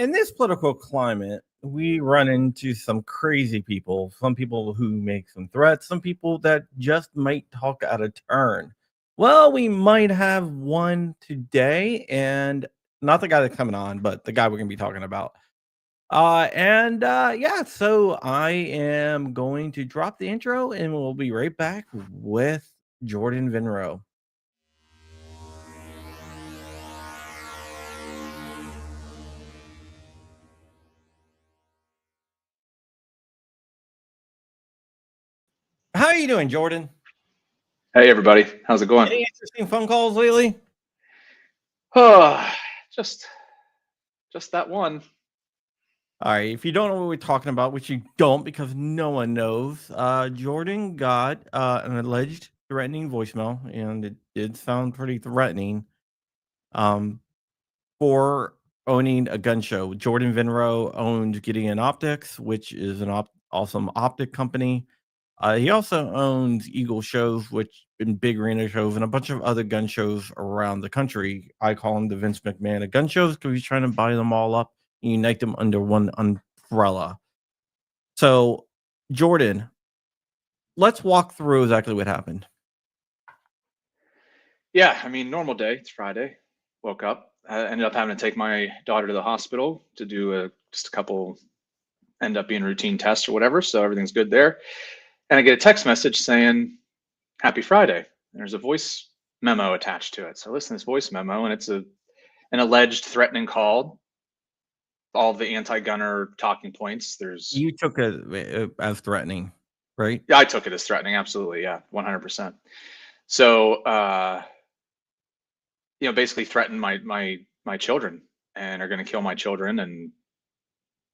in this political climate, we run into some crazy people, some people who make some threats, some people that just might talk out of turn. Well, we might have one today, and not the guy that's coming on, but the guy we're going to be talking about. Yeah, so I am going to drop the intro and we'll be right back with Jordan Vinro. How are you doing, Jordan? Hey, everybody. How's it going? Any interesting phone calls lately? Oh, just that one. All right. If you don't know what we're talking about, which you don't because no one knows, Jordan got an alleged threatening voicemail, and it did sound pretty threatening for owning a gun show. Jordan Vinro owns Gideon Optics, which is an awesome optic company. He also owns Eagle Shows, which been big arena shows, and a bunch of other gun shows around the country. I call him the Vince McMahon of gun shows because he's trying to buy them all up and unite them under one umbrella. So, Jordan, let's walk through exactly what happened. Yeah, I mean, normal day. It's Friday. Woke up. I ended up having to take my daughter to the hospital to do just a couple, end up being routine tests or whatever. So everything's good there. And I get a text message saying, "Happy Friday." And there's a voice memo attached to it. So I listen to this voice memo, and it's an alleged threatening call. All the anti-gunner talking points. You took it as threatening, right? Yeah, I took it as threatening. Absolutely. Yeah, 100%. So, basically threatened my children and are going to kill my children and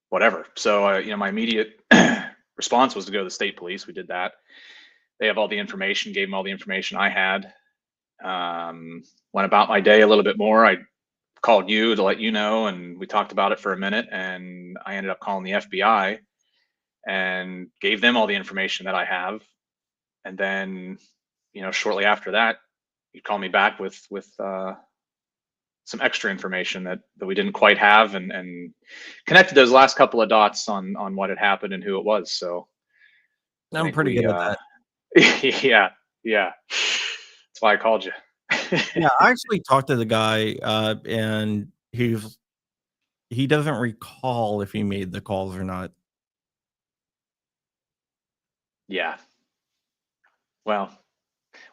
whatever. So, my immediate response was to go to the state police. We did that. They have all the information, gave them all the information I had. Went about my day a little bit more. I called you to let you know, and we talked about it for a minute, and I ended up calling the FBI and gave them all the information that I have. And then, shortly after that, you call me back with some extra information that we didn't quite have, and connected those last couple of dots on what had happened and who it was. So I'm pretty good at that. Yeah, that's why I called you. Yeah, I actually talked to the guy, and he doesn't recall if he made the calls or not. Yeah. Well,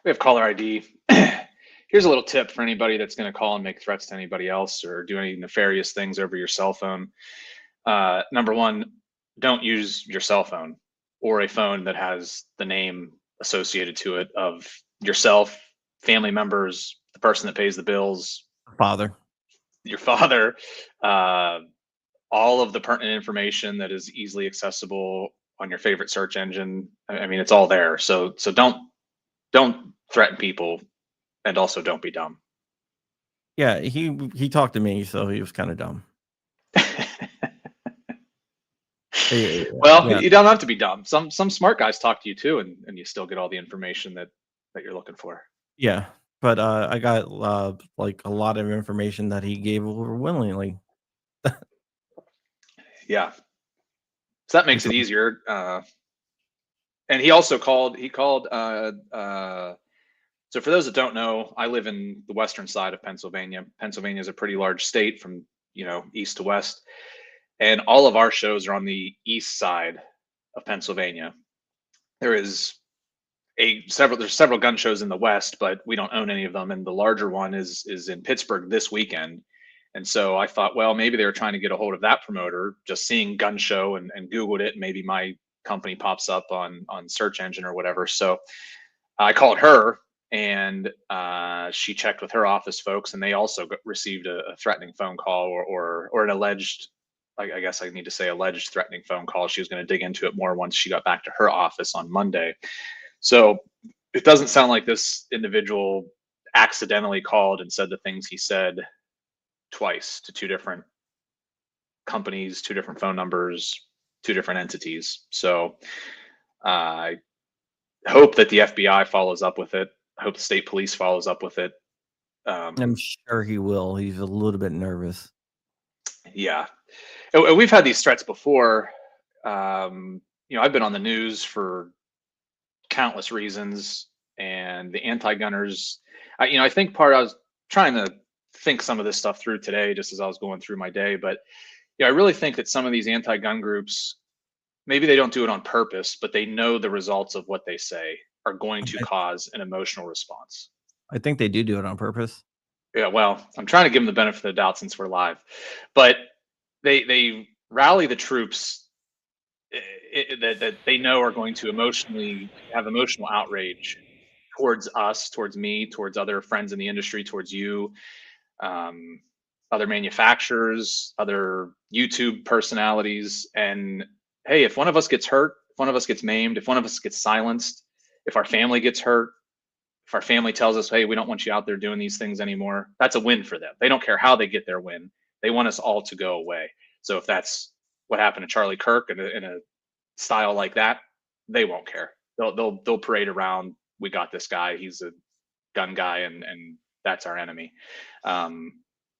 we have caller ID. Here's a little tip for anybody that's going to call and make threats to anybody else or do any nefarious things over your cell phone. Number one, don't use your cell phone or a phone that has the name associated to it of yourself, family members, the person that pays the bills, your father, all of the pertinent information that is easily accessible on your favorite search engine. I mean, it's all there. So don't threaten people, and also don't be dumb. Yeah, he talked to me, so he was kind of dumb. Well, yeah. You don't have to be dumb. Some smart guys talk to you too, and you still get all the information that you're looking for. Yeah, but I got like a lot of information that he gave over willingly. Yeah, so that makes it easier. And he also called. He called. So for those that don't know, I live in the western side of Pennsylvania. Pennsylvania is a pretty large state from east to west, and all of our shows are on the east side of Pennsylvania. There's several gun shows in the west, but we don't own any of them. And the larger one is in Pittsburgh this weekend. And so I thought, well, maybe they were trying to get a hold of that promoter, just seeing gun show and Googled it. And maybe my company pops up on search engine or whatever. So I called her, and she checked with her office folks, and they also received a threatening phone call or an alleged, I guess I need to say alleged threatening phone call. She was going to dig into it more once she got back to her office on Monday. So it doesn't sound like this individual accidentally called and said the things he said twice to two different companies, two different phone numbers, two different entities. So I hope that the FBI follows up with it. I hope the state police follows up with it. I'm sure he will. He's a little bit nervous. Yeah. And we've had these threats before. I've been on the news for countless reasons, and the anti-gunners. I think I was trying to think some of this stuff through today, just as I was going through my day. But I really think that some of these anti-gun groups, maybe they don't do it on purpose, but they know the results of what they say are going to cause an emotional response. I think they do it on purpose. Yeah, well, I'm trying to give them the benefit of the doubt since we're live, but they rally the troops that they know are going to emotionally have emotional outrage towards us, towards me, towards other friends in the industry, towards you, um, other manufacturers, other YouTube personalities. And hey, if one of us gets hurt, if one of us gets maimed, if one of us gets silenced, if our family gets hurt, if our family tells us, hey, we don't want you out there doing these things anymore, that's a win for them. They don't care how they get their win. They want us all to go away. So if that's what happened to Charlie Kirk in a style like that, they won't care. They'll parade around. We got this guy. He's a gun guy, and that's our enemy.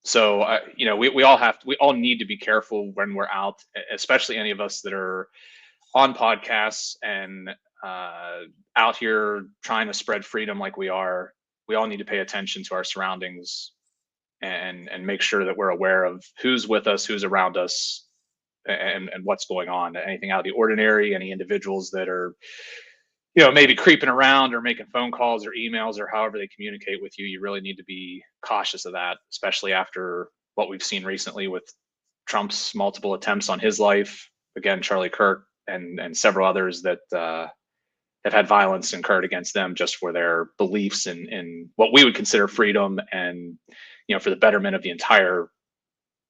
So we all need to be careful when we're out, especially any of us that are on podcasts and out here trying to spread freedom like we are. We all need to pay attention to our surroundings and make sure that we're aware of who's with us, who's around us, and what's going on. Anything out of the ordinary, any individuals that are maybe creeping around or making phone calls or emails or however they communicate with you, you really need to be cautious of that, especially after what we've seen recently with Trump's multiple attempts on his life, again Charlie Kirk and several others that have had violence incurred against them just for their beliefs in what we would consider freedom and for the betterment of the entire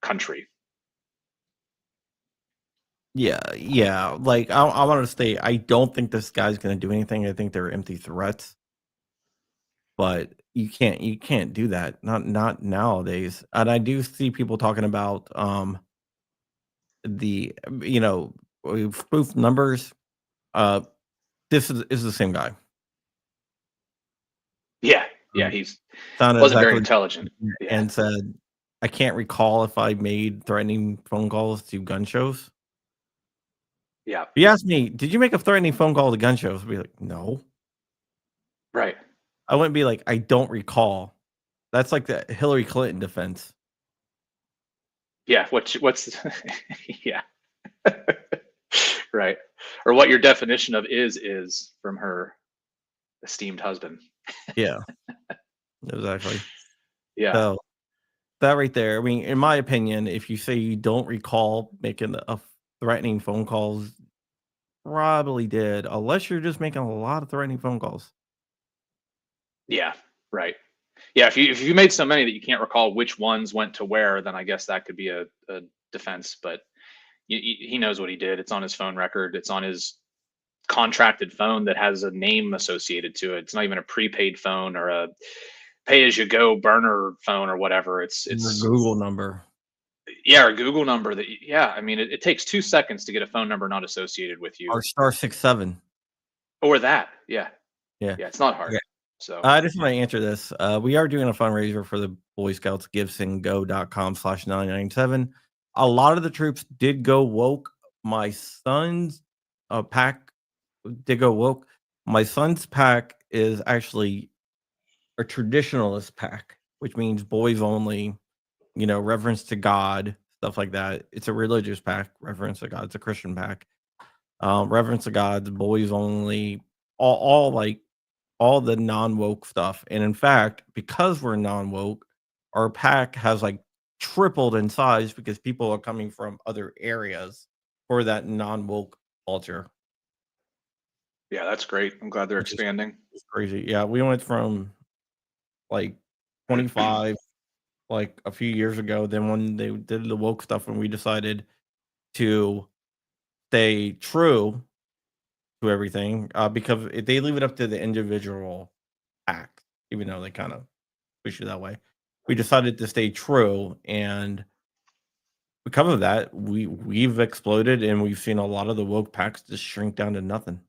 country. Yeah. Like I wanted to say, I don't think this guy's going to do anything. I think they're empty threats. But you can't do that. Not nowadays. And I do see people talking about the spoof numbers. Uh, this is the same guy. Yeah, he's Sounded wasn't very exactly intelligent. Yeah. and said, "I can't recall if I made threatening phone calls to gun shows." Yeah. If you asked me, "Did you make a threatening phone call to gun shows?" I'd be like, "No." Right. I wouldn't be like, "I don't recall." That's like the Hillary Clinton defense. Yeah. What's yeah. Right. Or what your definition of is from her esteemed husband. Yeah, exactly. Yeah. So that right there, I mean, in my opinion, if you say you don't recall making a threatening phone calls, probably did, unless you're just making a lot of threatening phone calls. Yeah. Right. Yeah. If you made so many that you can't recall which ones went to where, then I guess that could be a defense. But he knows what he did. It's on his phone record. It's on his contracted phone that has a name associated to it. It's not even a prepaid phone or a pay-as-you-go burner phone or whatever. Your It's Google number. Yeah, or Google number that. Yeah, I mean, it takes 2 seconds to get a phone number not associated with you, Or *67. or that. Yeah, Yeah. yeah, it's not Okay. hard. So I just want to answer this. We are doing a fundraiser for the Boy Scouts, givesandgo.com/997. A lot of the troops did go woke. My son's pack did go woke. My son's pack is actually a traditionalist pack, which means boys only, reverence to God, stuff like that. It's a religious pack, reverence to God. It's a Christian pack. Reverence to God, boys only, all like all the non-woke stuff. And in fact, because we're non-woke, our pack has like tripled in size because people are coming from other areas for that non-woke culture. yeah, that's great. I'm glad they're Which is expanding. crazy. Yeah, we went from like 25 like a few years ago. Then when they did the woke stuff and we decided to stay true to everything, because if they leave it up to the individual acts, even though they kind of push you that way. We decided to stay true, and because of that, we've exploded, and we've seen a lot of the woke packs just shrink down to nothing.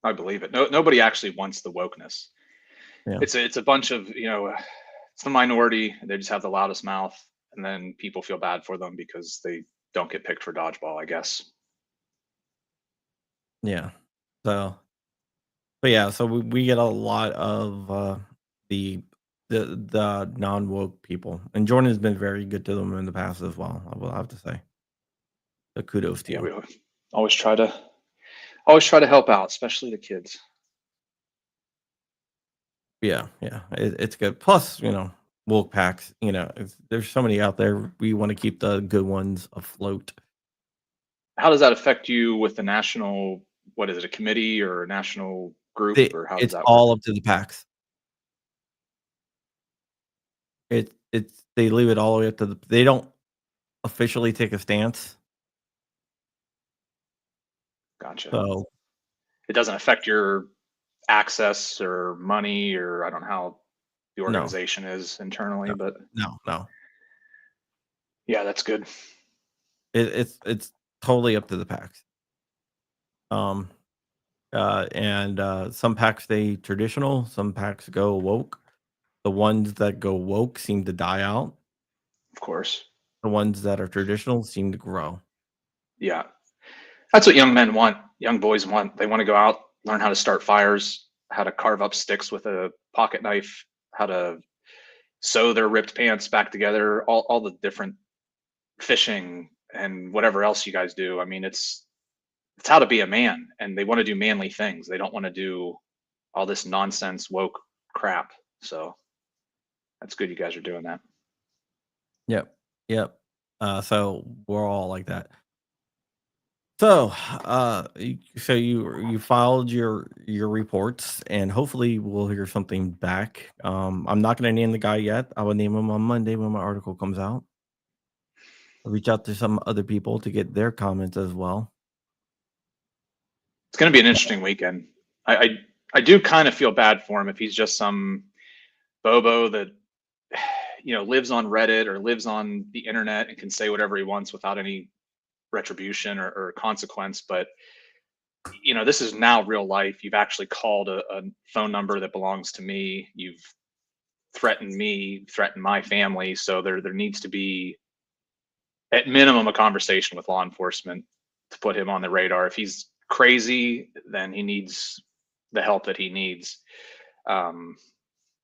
I believe it. No, nobody actually wants the wokeness. Yeah. It's a bunch of it's the minority. They just have the loudest mouth. and then people feel bad for them because they don't get picked for dodgeball, I guess. Yeah. So, but yeah, so we get a lot of the the non woke people, and Jordan has been very good to them in the past as well. I will have to say, so kudos to Yeah, you. we always try to always try to help out, especially the kids. Yeah, yeah, it's good. Plus, woke packs. There's so many out there. We want to keep the good ones afloat. How does that affect you with the national, what is it, a committee or a national group, or how does It's that work? all up to the packs. It's they leave it all the way up to the. They don't officially take a stance. Gotcha. So It doesn't affect your access or money, or I don't know how the no, organization is internally, no, but no. yeah, that's good. It's totally up to the packs. Um, and some packs stay traditional, some packs go woke. The ones that go woke seem to die out. Of course. The ones that are traditional seem to grow. Yeah. That's what young men want, young boys want. They want to go out, learn how to start fires, how to carve up sticks with a pocket knife, how to sew their ripped pants back together, all the different fishing and whatever else you guys do. I mean, it's how to be a man, and they want to do manly things. They don't want to do all this nonsense woke crap. So that's good you guys are doing that. Yep, yep. So we're all like that. So, so you filed your reports, and hopefully we'll hear something back. I'm not going to name the guy yet. I will name him on Monday when my article comes out. I'll reach out to some other people to get their comments as well. It's going to be an interesting weekend. I I do kind of feel bad for him if he's just some bobo that lives on Reddit or lives on the internet and can say whatever he wants without any retribution or consequence. But this is now real life. You've actually called a phone number that belongs to me. You've threatened me, threatened my family. So there needs to be at minimum a conversation with law enforcement to put him on the radar. If he's crazy, then he needs the help that he needs. Um,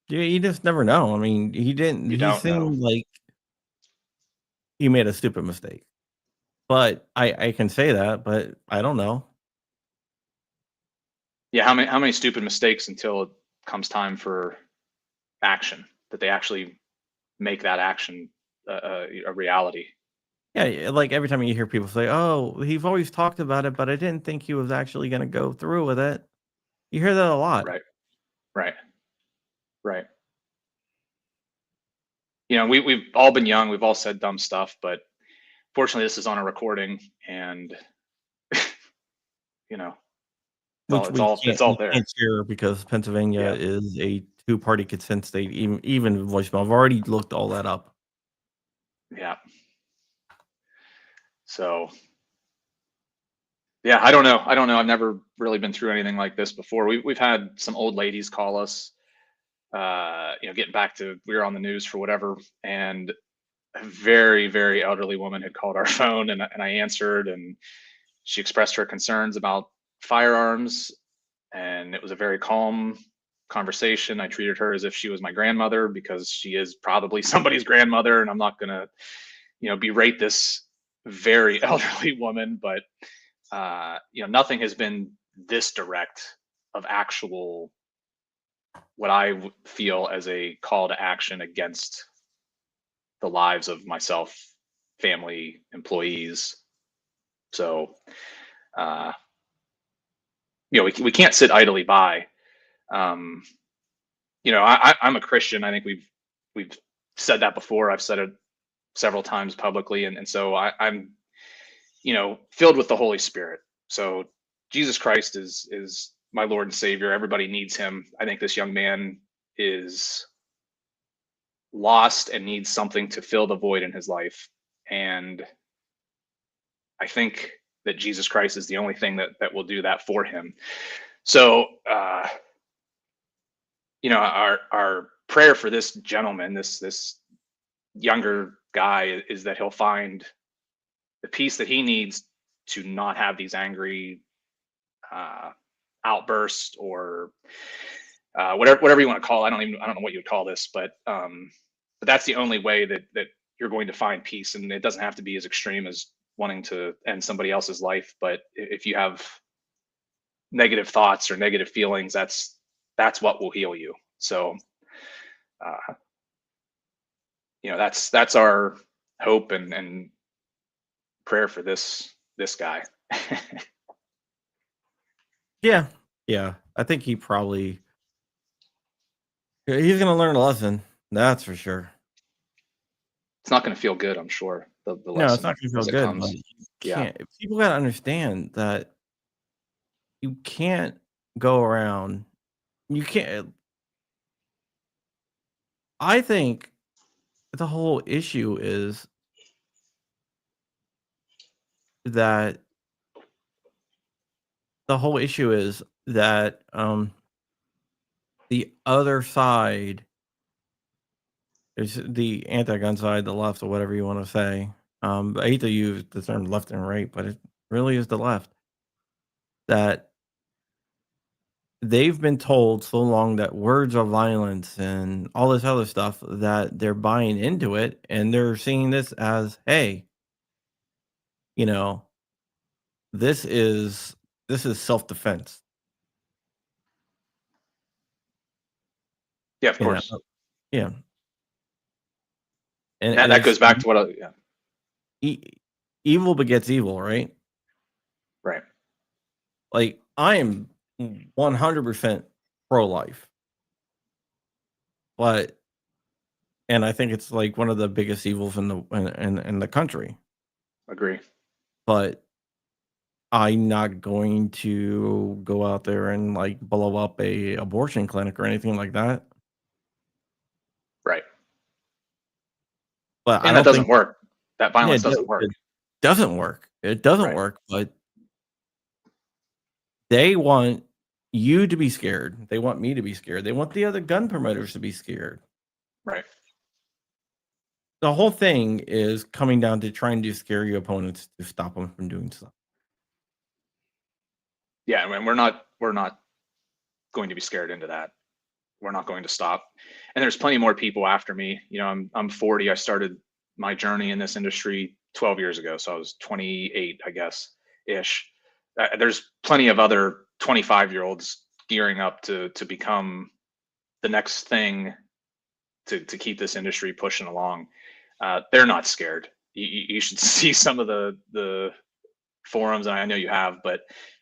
Yeah, you just never know. I mean, he didn't. you He don't know. seemed like he made a stupid mistake, but I can say that, but I don't know. Yeah, how many stupid mistakes until it comes time for action, that they actually make that action a reality. Yeah, yeah, like every time you hear people say, "Oh, he's always talked about it, but I didn't think he was actually going to go through with it." You hear that a lot. Right, right, right. We've all been young. We've all said dumb stuff, but fortunately, this is on a recording, and you know, it's all Which it's all it's all you there. can't share because Pennsylvania Yeah, is a two-party consent state, even voicemail. I've already looked all that up. yeah. So yeah, I don't know. I don't know. I've never really been through anything like this before. We've had some old ladies call us. Getting back to, we were on the news for whatever, and a very, very elderly woman had called our phone, and I answered, and she expressed her concerns about firearms, and it was a very calm conversation. I treated her as if she was my grandmother, because she is probably somebody's grandmother, and I'm not gonna, berate this very elderly woman, but nothing has been this direct of actual, what I feel as a call to action against the lives of myself, family, employees. So, uh, we can't sit idly by. Um, I'm a Christian. I think we've said that before. I've said it several times publicly, and so I'm filled with the Holy Spirit. So Jesus Christ is my Lord and Savior. Everybody needs Him. I think this young man is lost and needs something to fill the void in his life, and I think that Jesus Christ is the only thing that will do that for him. So, our prayer for this gentleman, this younger guy is that he'll find the peace that he needs to not have these angry uh, outbursts or whatever you want to call it. I don't know what you would call this, but that's the only way that you're going to find peace, and it doesn't have to be as extreme as wanting to end somebody else's life. But if you have negative thoughts or negative feelings, that's what will heal you. So uh, that's our hope and prayer for this guy. Yeah. Yeah. I think he's going to learn a lesson. That's for sure. It's not going to feel good, I'm sure. The No, it's lesson not going to feel as it good, but comes. you Yeah, can't. People got to understand that you can't go around. You can't. I think the whole issue is that the other side is the anti-gun side, the left, or whatever you want to say. I hate to use the term left and right, but it really is the left that they've been told so long that words are violence and all this other stuff that they're buying into it, and they're seeing this as, hey, you know, this is self-defense. yeah, of You know, course. yeah, and And that it's goes back to what yeah, e- evil begets evil, right? right. Like I am 100% pro-life, but and I think it's like one of the biggest evils in the country. Agree. But I'm not going to go out there and like blow up a abortion clinic or anything like that. Right. But I And that don't doesn't think work. That yeah, violence doesn't work. it doesn't work. It doesn't Right. work. But they want you to be scared. They want me to be scared. They want the other gun promoters to be scared. Right. The whole thing is coming down to trying to scare your opponents to stop them from doing stuff. Yeah, and we're not going to be scared into that. We're not going to stop. And there's plenty more people after me. I'm 40. I started my journey in this industry 12 years ago, so I was 28, I guess, ish. There's plenty of other 25-year-olds gearing up to become the next thing to keep this industry pushing along. They're not scared. You should see some of the forums, and I know you have, but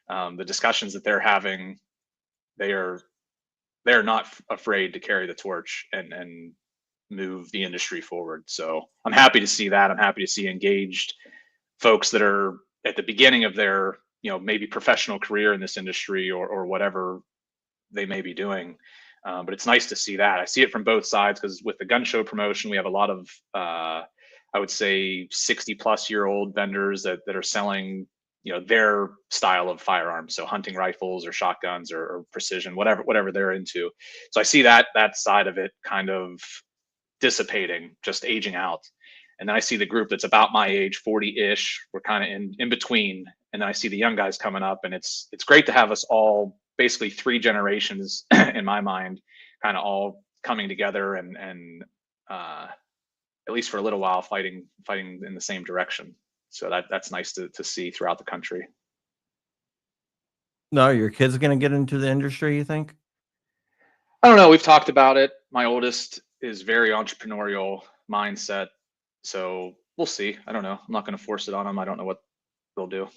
the discussions that they're having, they are they're not afraid to carry the torch and move the industry forward. So I'm happy to see that. I'm happy to see engaged folks that are at the beginning of their maybe professional career in this industry or whatever they may be doing. But it's nice to see that. I see it from both sides because with the gun show promotion, we have a lot of I would say 60-plus-year-old vendors that are selling their style of firearms, so hunting rifles or shotguns or precision, whatever they're into. So I see that side of it kind of dissipating, just aging out. And then I see the group that's about my age, 40-ish. We're kind of in between. And then I see the young guys coming up, and it's great to have us all, basically 3 generations in my mind, kind of all coming together and at least for a little while fighting in the same direction. So that's nice to see throughout the country. No, your kids going to get into the industry, you think? I don't know. We've talked about it. My oldest is very entrepreneurial mindset, so we'll see. I don't know. I'm not going to force it on them. I don't know what they'll do.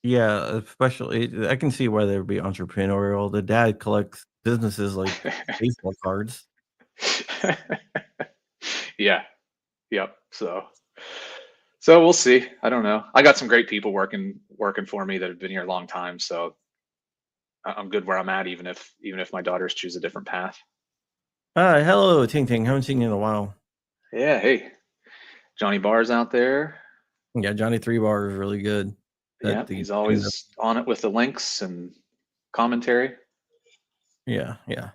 Yeah, especially I can see why they would be entrepreneurial. The dad collects businesses like baseball cards. Yeah. Yep. So we'll see. I don't know. I got some great people working for me that have been here a long time, so I'm good where I'm at, even if my daughters choose a different path. Hello, Ting Ting. Haven't seen you in a while. Yeah. Hey, Johnny Barr's out there. Yeah, Johnny 3 Bar is really good. Yeah, That the he's always on it with the links and commentary. yeah, yeah.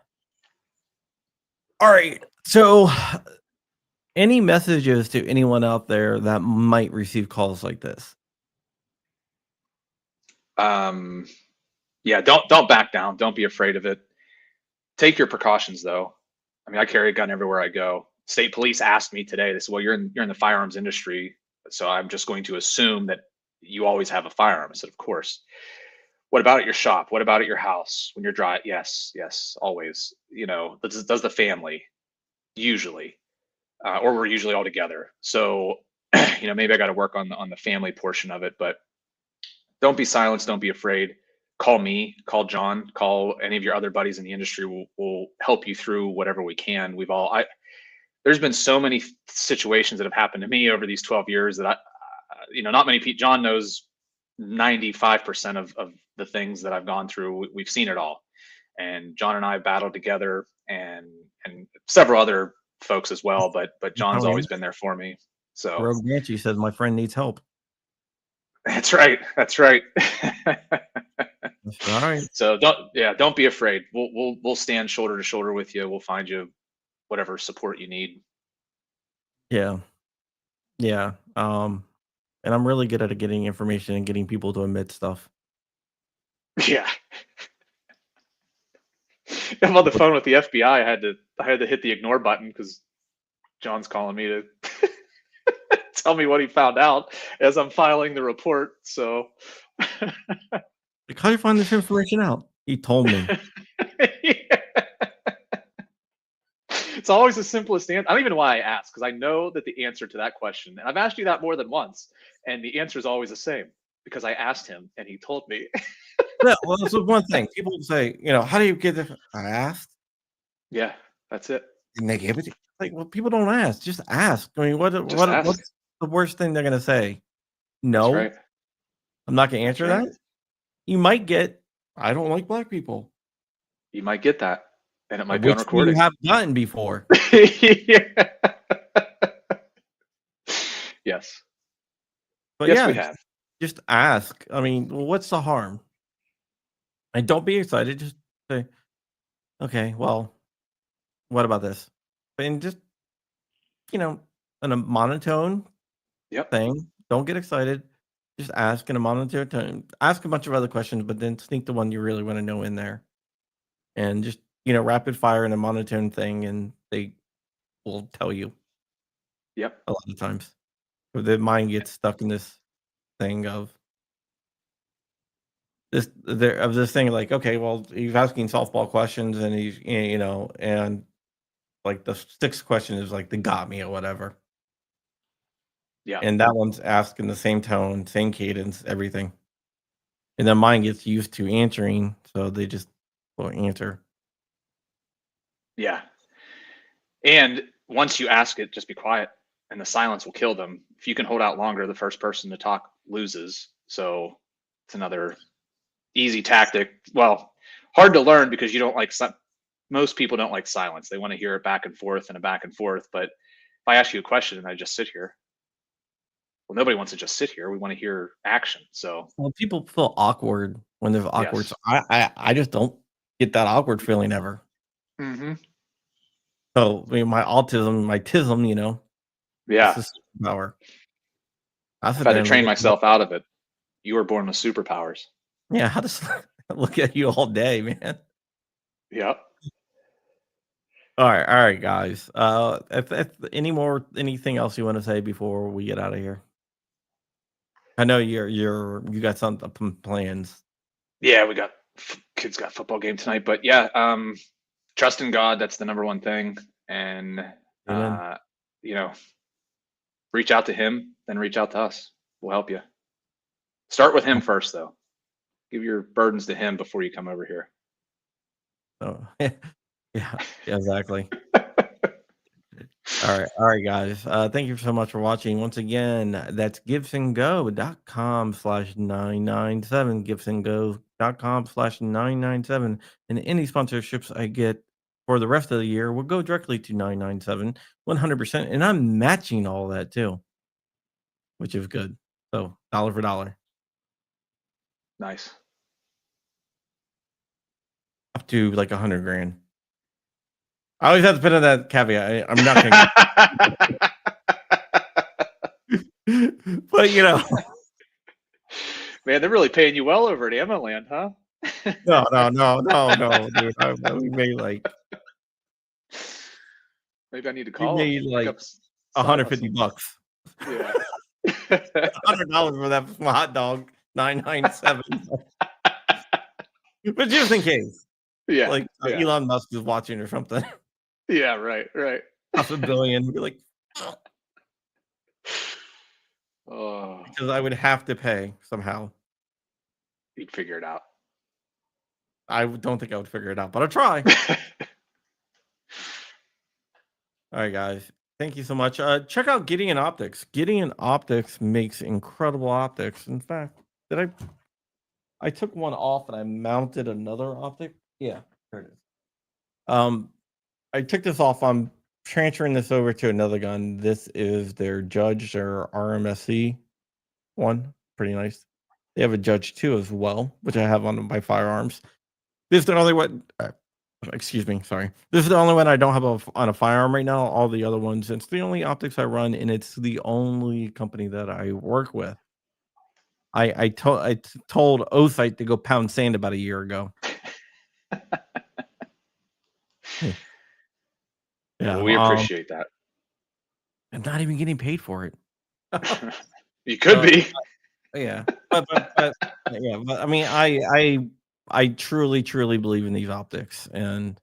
All right. So Any messages to anyone out there that might receive calls like this? Um, yeah, don't back down. Don't be afraid of it. Take your precautions though. I mean, I carry a gun everywhere I go. State police asked me today. They said, "Well, you're in the firearms industry, so I'm just going to assume that you always have a firearm." I said, "Of course." What about at your shop? What about at your house when you're dry? Yes, yes, always. Does the family usually, or we're usually all together. So, maybe I got to work on the family portion of it, but don't be silenced. Don't be afraid. Call me, call John, call any of your other buddies in the industry. We'll help you through whatever we can. There's been so many situations that have happened to me over these 12 years that not many people, John knows 95% of the things that I've gone through. We've seen it all. And John and I battled together, and several other folks as well, but I'm John's telling you, always been there for me. So Rogue Banshee says my friend needs help. that's right. That's right. I said, all right. So don't be afraid. We'll stand shoulder to shoulder with you. We'll find you whatever support you need. Yeah. Yeah. And I'm really good at getting information and getting people to admit stuff. Yeah. I'm on the phone with the FBI. I had to hit the ignore button because John's calling me to tell me what he found out as I'm filing the report. So Like, how do you find this information out? He told me. it's always the simplest answer. I don't even know why I asked because I know that the answer to that question, and I've asked you that more than once, and the answer is always the same because I asked him and he told me. Yeah, well, this is one thing. People say, how do you get this? I asked, Yeah, that's it. and they gave it to you. Like, well, people don't ask. Just ask. I mean, Just ask. what's the worst thing they're gonna say? That's No, right. I'm not gonna That's answer right. that. You might get, I don't like black people, You might get that, and it might be on which you recording. have gotten before. Yeah. Yes. But Yes, yeah, we have. just ask. I mean, well, what's the harm? And don't be excited. Just say, okay, well, what about this? And just, you know, in a monotone Yep. thing. Don't get excited. Just ask in a monotone tone. Ask a bunch of other questions, but then sneak the one you really want to know in there. And just, rapid fire in a monotone thing, and they will tell you Yep. a lot of times. Or the mind gets stuck in this thing of this thing like, okay, well, he's asking softball questions and and like the sixth question is like the got me or whatever. Yeah. And that one's asked in the same tone, same cadence, everything. And then mine gets used to answering, so they just will answer. Yeah. And once you ask it, just be quiet, and the silence will kill them. If you can hold out longer, the first person to talk loses. So it's another easy tactic. Well, hard to learn because you don't like most people don't like silence. They want to hear it back and forth and a back and forth. But if I ask you a question and I just sit here, well, nobody wants to just sit here. We want to hear action. So Well, people feel awkward when there's awkward, yes. so I just don't get that awkward feeling ever. Hmm. So, I mean, my tism, it's Yeah. a superpower. I I've sit had there to and look train at you. myself out of it. You were born with superpowers. Yeah, how does look at you all day, man. Yep. All right, guys. If anything else you want to say before we get out of here? I know you got some plans. Yeah, we got kids got football game tonight, but yeah, trust in God. That's the number one thing, and Amen. uh, you know, reach out to Him, then reach out to us. We'll help you. Start with Him first, though. Give your burdens to Him before you come over here. So, yeah, exactly. All right, guys. Thank you so much for watching. Once again, that's gibsongo.com/997, gibsongo.com/997. And any sponsorships I get for the rest of the year will go directly to 997, 100%. And I'm matching all that too, which is good. So dollar for dollar, Nice. up to like 100 grand. I always have to put in that caveat. I'm not gonna but, Man, they're really paying you well over at Ammo Land, huh? no, no, no, no, no, dude. We made, like Maybe I need to we call them. made, Pick like, up side hustle. $150. Yeah. $100 for that hot dog, 997. But just in case, Yeah. like, Yeah. Elon Musk is watching or something, Yeah. Right. Right. $500 million, be like, Oh, because I would have to pay somehow. you'd figure it out. Don't think I would figure it out, but I'll try. Alright, guys. Thank you so much. Check out Gideon Optics. Gideon Optics makes incredible optics. In fact, did I took one off and I mounted another optic? Yeah, there it is. I took this off. I'm transferring this over to another gun. This is their Judge, their RMSC one. Pretty nice. They have a Judge 2 as well, which I have on my firearms. This is the only one. Excuse me. Sorry. This is the only one I don't have on a firearm right now. All the other ones, it's the only optics I run, and it's the only company that I work with. I told Osite to go pound sand about a year ago. Yeah. Well, we appreciate that. I'm not even getting paid for it. You could So, be. yeah, but yeah, but I mean, I truly, truly believe in these optics, and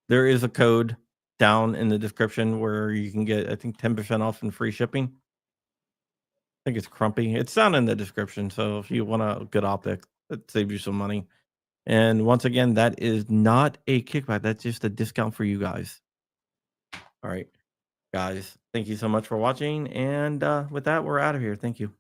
there is a code down in the description where you can get, I think, 10% off and free shipping. I think it's Crumpy. It's down in the description, so if you want a good optic, that saves you some money. And once again, that is not a kickback. That's just a discount for you guys. All right, guys. Thank you so much for watching, and with that, we're out of here. Thank you.